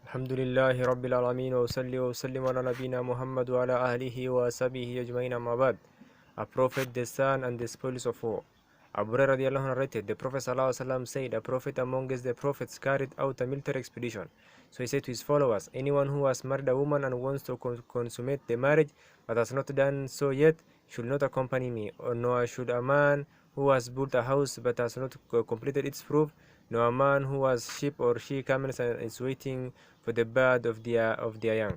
الحمد لله رب العالمين وصلي وسلم على نبينا Muhammad وعلى أهله وصحبه أجمعين أما بعد. A prophet, the son and the spoils of war. Abu Hurairah radiallahu anhu narrated, the Prophet sallallahu alaihi wasallam said, a prophet amongst the prophets carried out a military expedition. So he said to his followers, anyone who has married a woman and wants to consummate the marriage but has not done so yet should not accompany me, or nor should a man who has built a house but has not completed its roof, nor a man who has sheep or she camels and is waiting for the birth of their young.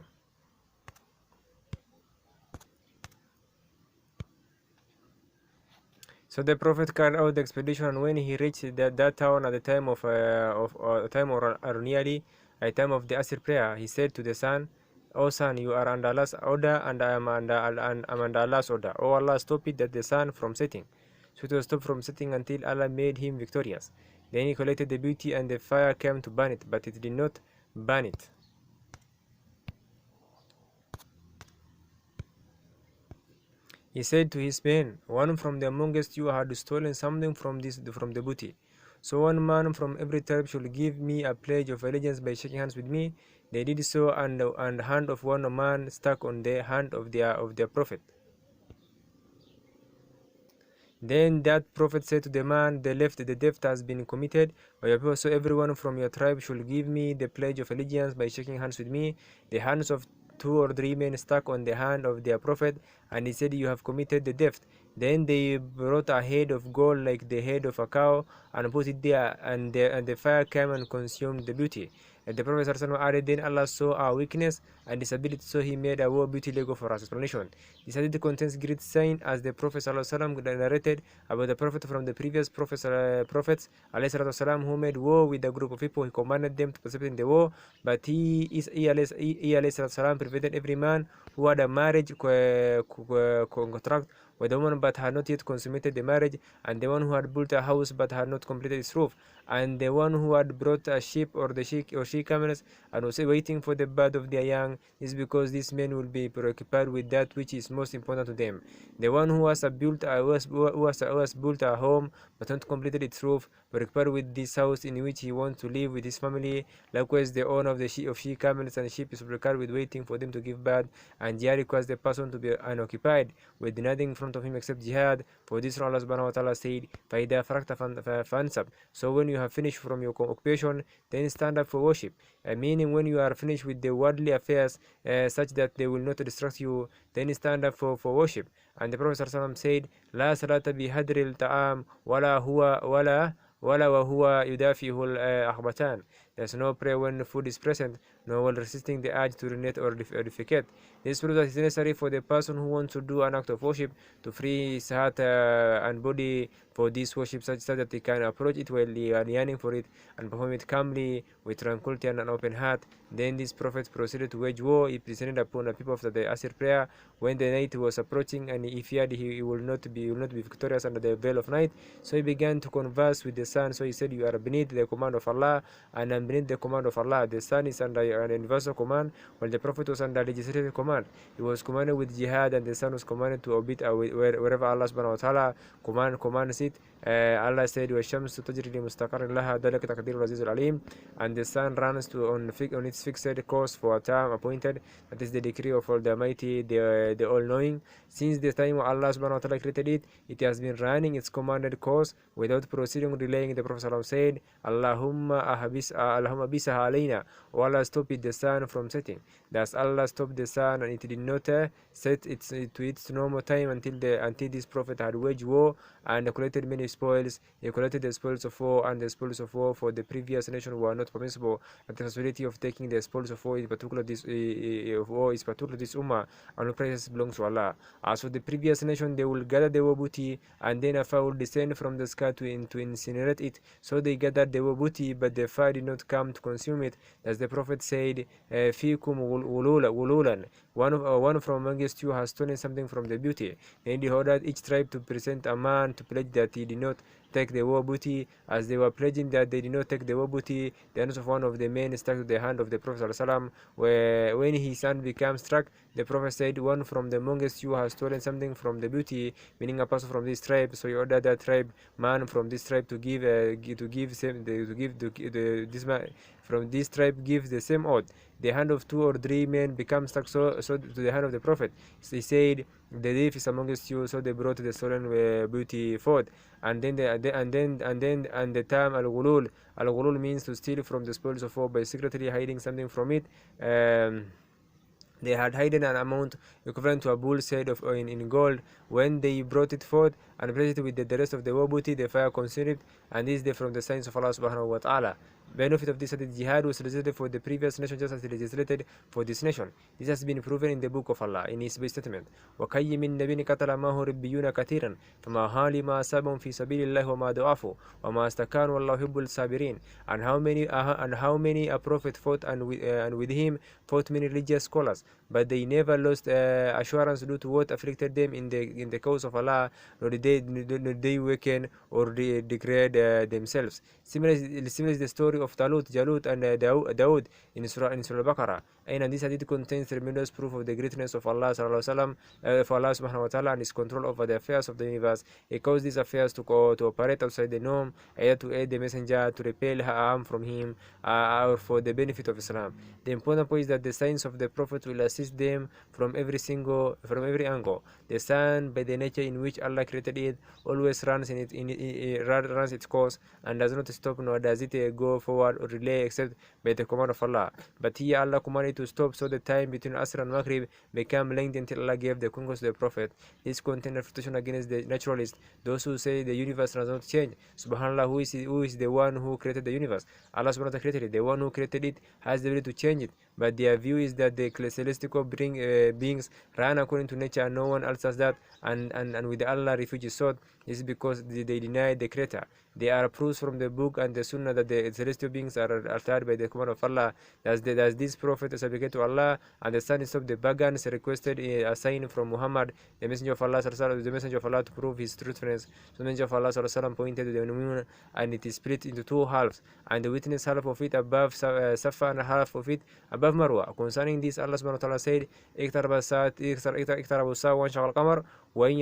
So the Prophet carried out the expedition, and when he reached that town at the time of or nearly a time of the Asr prayer, he said to the son, "O son, you are under Allah's order, and I am under Allah's order. O Allah, stop it that the sun from setting." So it was stopped from setting until Allah made him victorious. Then he collected the booty, and the fire came to burn it, but it did not burn it. He said to his men, one from the amongst you had stolen something from the booty. So one man from every tribe should give me a pledge of allegiance by shaking hands with me. They did so, and the hand of one man stuck on the hand of their prophet. Then that prophet said to the man, the theft has been committed. So everyone from your tribe should give me the pledge of allegiance by shaking hands with me. The hands of 2 or 3 men stuck on the hand of their prophet, and he said, you have committed the theft. Then they brought a head of gold like the head of a cow and put it there, and the fire came and consumed the booty. And the Prophet added, then Allah saw our weakness and disability, so he made a war beauty Lego for us. Explanation. This hadith contains great sign, as the Prophet narrated about the Prophet from the previous prophets who made war with a group of people. He commanded them to participate in the war, but he prevented every man who had a marriage contract with the woman but had not yet consummated the marriage, and the one who had built a house but had not completed its roof, and the one who had brought a sheep or the she camels and was waiting for the birth of their young. This is because these men will be preoccupied with that which is most important to them. The one who has built a home but not completed its roof, preoccupied with this house in which he wants to live with his family. Likewise, the owner of the she camels and sheep is preoccupied with waiting for them to give birth, and jihad requires the person to be unoccupied with nothing in front of him except jihad. For this Allah subhanahu wa ta'ala said, فَإِذَا فَرَغْتَ فَانْصَبْ. So when you have finished from your occupation, then stand up for worship. Meaning when you are finished with the worldly affairs such that they will not distract you, then stand up for worship. And the Prophet ﷺ said, لا صلاة بهدر الطعام ولا وهو يدافعه الأخبثان. There's no prayer when food is present, no while resisting the urge to urinate or defecate. This proves that it is necessary for the person who wants to do an act of worship to free his heart and body for this worship, such that he can approach it while yearning for it and perform it calmly with tranquility and an open heart. Then this prophet proceeded to wage war. He presented upon the people after the Asr prayer when the night was approaching, and he feared he will not be victorious under the veil of night. So he began to converse with the sun. So he said, you are beneath the command of Allah, and I am beneath the command of Allah. The sun is under an universal command, while the prophet was under legislative command. He was commanded with jihad, and the sun was commanded to obey wherever Allah subhanahu wa ta'ala commands it. Allah said, وَالشَّمْسُ تَجْرِي لِمُسْتَقَرٍ لَهَا ذَلِكَ تَقْدِيرُ الْعَزِيزُ الْعَلِيمُ. And the sun runs on its fixed course for a time appointed. That is the decree of all the Almighty, the All-Knowing. Since the time Allah subhanahu wa ta'ala created it, it has been running its commanded course without proceeding, delaying. The Prophet said, Allahumma bisaha alayna. O Allah, stop it, the sun from setting. Thus Allah stopped the sun, and it did not set to its normal time until this Prophet had waged war and collected many spoils. He collected the spoils of war, and the spoils of war for the previous nation were not permissible. But the possibility of taking the spoils of war, in particular this ummah, and the praises belongs to Allah. As for the previous nation, they will gather the war booty, and then a fire will descend from the sky to incinerate it. So they gathered the war booty, but the fire did not come to consume it. As the Prophet said, "Fikum wululan." One from amongst you has stolen something from the booty. Then he ordered each tribe to present a man to pledge that he did not take the war booty. As they were pledging that they did not take the war booty, the hands of one of the men stuck to the hand of the Prophet ﷺ. When his hand became struck, the Prophet said, one from the amongst you has stolen something from the booty, meaning a person from this tribe. So he ordered that man from this tribe to give this man from this tribe give the same oath. The hand of 2 or 3 men became stuck so to the hand of the prophet. He said, the thief is amongst you, so they brought the stolen booty forth. And then the term al-ghulul means to steal from the spoils of war by secretly hiding something from it. They had hidden an amount equivalent to a bull's head in gold. When they brought it forth and placed it with the rest of the war booty, the fire consumed it, and this is from the signs of Allah subhanahu wa ta'ala. Benefit of this hadith: jihad was legislated for the previous nation just as it legislated for this nation. This has been proven in the book of Allah in his statement. وَكَيِّ مِن نَبِيٍّ قَتَلَ مَعَهُ رِبِّيُّونَ كَثِيرًا فَمَا هَالِ مَا أَصَابَهُم فِي سَبِيلِ اللَّهِ وَمَا ضَعُفُوا وَمَا اسْتَكَانُوا وَاللَّهُ يُحِبُّ الصَّابِرِينَ. And how many a prophet fought, and with him fought many religious scholars, but they never lost assurance due to what afflicted them in the cause of Allah, nor did they weaken or degrade themselves. Similar is the story of Jalut, and Dawood in Surah Al-Baqarah. And this hadith contains tremendous proof of the greatness of Allah for Allah subhanahu wa ta'ala and his control over the affairs of the universe. He caused these affairs to operate outside the norm, either to aid the messenger, to repel harm from him, or for the benefit of Islam. The important point is that the signs of the Prophet will assist them from every angle. The sun, by the nature in which Allah created it, always runs runs its course and does not stop, nor does it go forward or delay except by the command of Allah. But here Allah commanded to stop, so the time between Asr and Maghrib became lengthy until Allah gave the conquest to the Prophet. This contains refutation against the naturalists, those who say the universe does not change. Subhanallah, who is the one who created the universe? Allah subhanahu wa ta'ala created it. The one who created it has the ability to change it. But their view is that the celestial beings run according to nature, and no one else does that, and with Allah refuge is sought. This is because they deny the Creator. There are proofs from the book and the Sunnah that the celestial beings are altered by the command of Allah. As this prophet supplicated to Allah, and the son of the Bagans requested a sign from Muhammad, the messenger of Allah, to prove his truthfulness. So the messenger of Allah pointed to the moon, and it is split into 2 halves, and the witness half of it above Safa and half of it above Marwa. Concerning this, Allah subhanahu wa ta'ala said, اقترب الساعة وانشق القمر وإن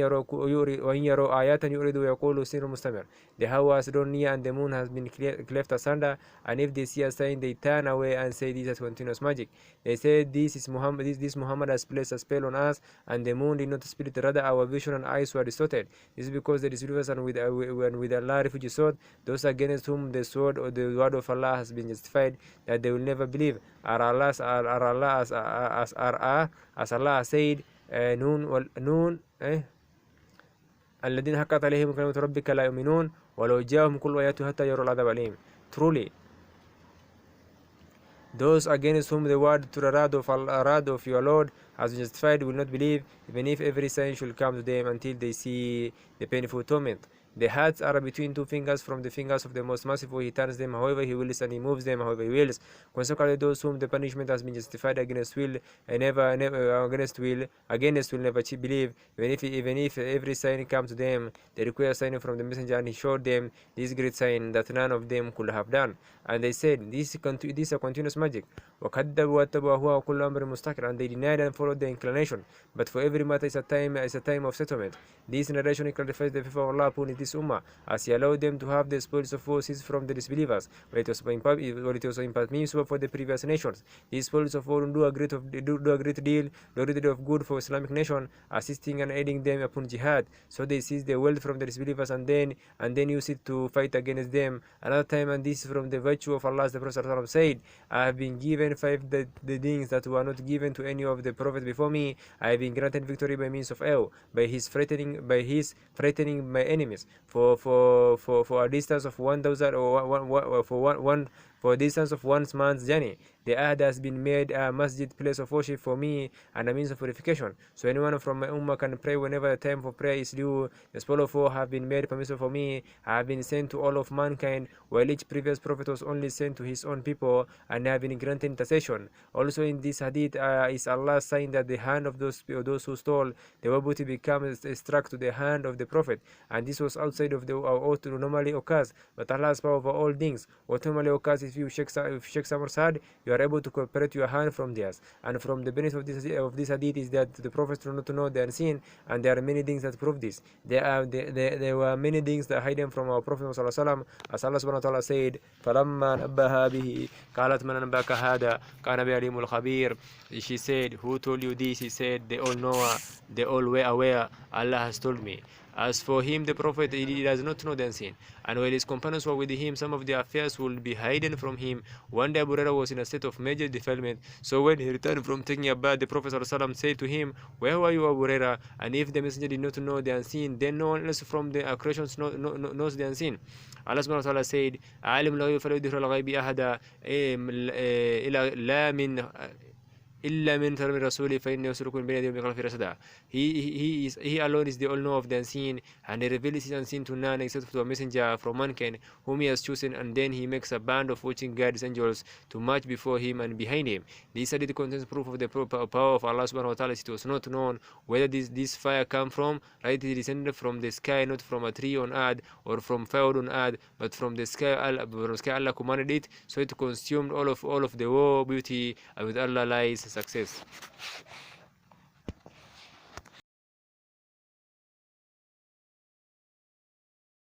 يروا آيات يؤردوا ويقولوا سر مستمر. The hour has drawn near and the moon has been cleft asunder, and if they see a sign, they turn away and say, this is continuous magic. They say, this Muhammad has placed a spell on us, and the moon did not split, rather our vision and eyes were distorted. This is because the disbelievers and with Allah refuge is sought, those against whom the sword or the word of Allah has been justified, that they will never believe, are as Allah said, نون الذين حقت عليهم كلمة ربك لا يؤمنون ولو جاءهم كل آيات حتى يروا العذاب الأليم. Truly, those against whom the word to the wrath of your Lord has been justified will not believe, even if every sign should come to them, until they see the painful torment. The hearts are between 2 fingers from the fingers of the Most Merciful. He turns them however He wills, and He moves them however He wills. Consequently, those whom the punishment has been justified against will never believe, even if every sign comes to them. They require a sign from the messenger, and he showed them this great sign that none of them could have done. And they said, this is a continuous magic. وَكَذَّبُوا وَاتَّبَعُوا هُوَ كُلُّ أَمْرٍ مُسْتَقِرٍ. And they denied and followed the inclination. But for every matter is a time of settlement. This narration clarifies the favor of Allah upon this ummah, as He allowed them to have the spoils of war seized from the disbelievers, but it was impermissible for the previous nations. These spoils of war do a great deal of good for Islamic nation, assisting and aiding them upon jihad. So they seized the wealth from the disbelievers and then use it to fight against them. Another time, and this is from the virtue of Allah, as the Prophet said, I have been given 5 the things that were not given to any of the prophets before me. I have been granted victory by means of awe, by his frightening my enemies, for a distance of 1,000 or for a distance of 1 month's journey. The earth has been made a masjid, place of worship for me, and a means of purification. So anyone from my ummah can pray whenever the time for prayer is due. The spoil of war have been made permissible for me. I have been sent to all of mankind, while each previous prophet was only sent to his own people, and I have been granted intercession. Also in this hadith is Allah saying that the hand of those who stole the booty becomes struck to the hand of the prophet, and this was outside of what normally occurs. But Allah's power over all things. What normally occurs if you shake someone's hand, you are able to separate your hand from theirs. And from the benefit of this hadith is that the Prophet do not know the unseen, and there are many things that prove this. There were many things that hidden from our Prophet sallallahu alaihi wasallam, as Allah subhanahu wa ta'ala said, فَلَمَّا نَبَّهَا بِهِ قَالَتْ مَنْ أَنْبَاكَ هَذَا كَانَ بِعَلِيمُ الْخَبِيرِ. She said, who told you this? He said, the all-knower, the all-aware, Allah has told me. As for him, the Prophet, he does not know the unseen. And while his companions were with him, some of their affairs will be hidden from him. One day Abu Hurairah was in a state of major defilement. So when he returned from taking a bath, the Prophet ﷺ said to him, where were you, Abu Hurairah? And if the messenger did not know the unseen, then no one else from the creations knows the unseen. Allah subhanahu wa ta'ala said, عالم الغيب فلا يظهر الغيب أحدا لا من إلا من ترم الرسول فإنه يسلكون بين يديه ومن رصدا. He alone is the all-knower of the unseen, and he reveals his unseen to none except to a messenger from mankind whom he has chosen, and then he makes a band of watching guards angels to march before him and behind him. This hadith contains proof of the power of Allah subhanahu wa ta'ala. It was not known whether this fire came from, right, it descended from the sky, not from a tree on earth or from fire on earth, but from the sky. Allah commanded it, so it consumed all of the war, beauty, and with Allah lies success.